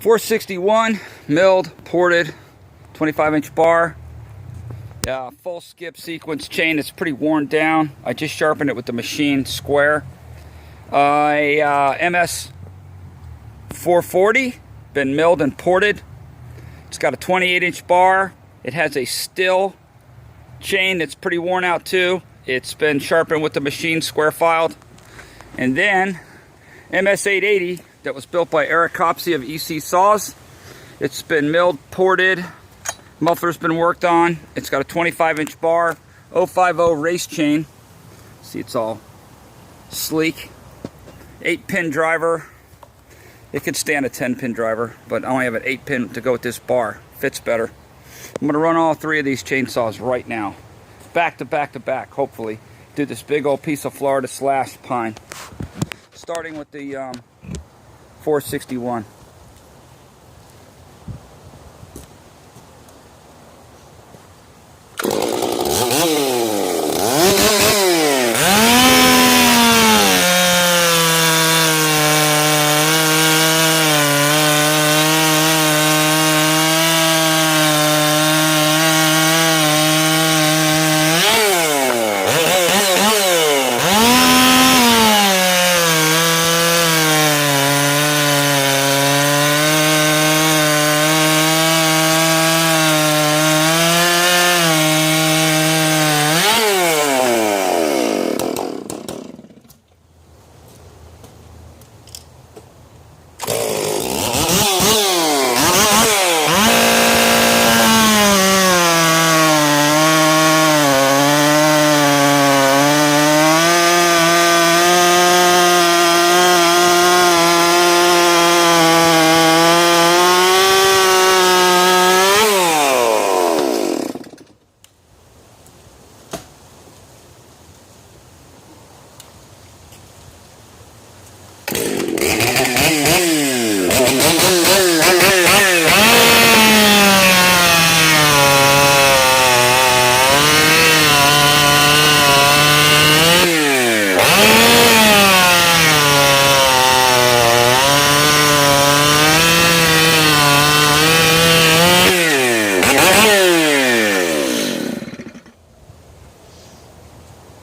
461, milled, ported, 25-inch bar. Full skip sequence chain. It's pretty worn down. I just sharpened it with the machine square. MS 440, been milled and ported. It's got a 28-inch bar. It has a STIHL chain that's pretty worn out too. It's been sharpened with the machine square filed. And then MS 880 that was built by Eric Copsey of EC Saws. It's been milled, ported. Muffler's been worked on. It's got a 25-inch bar, 050 race chain. See, it's all sleek. 8-pin driver. It could stand a 10-pin driver, but I only have an 8-pin to go with this bar. Fits better. I'm going to run all three of these chainsaws right now. Back to back to back, hopefully. Do this big old piece of Florida slash pine. Starting with the 461.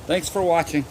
Thanks for watching.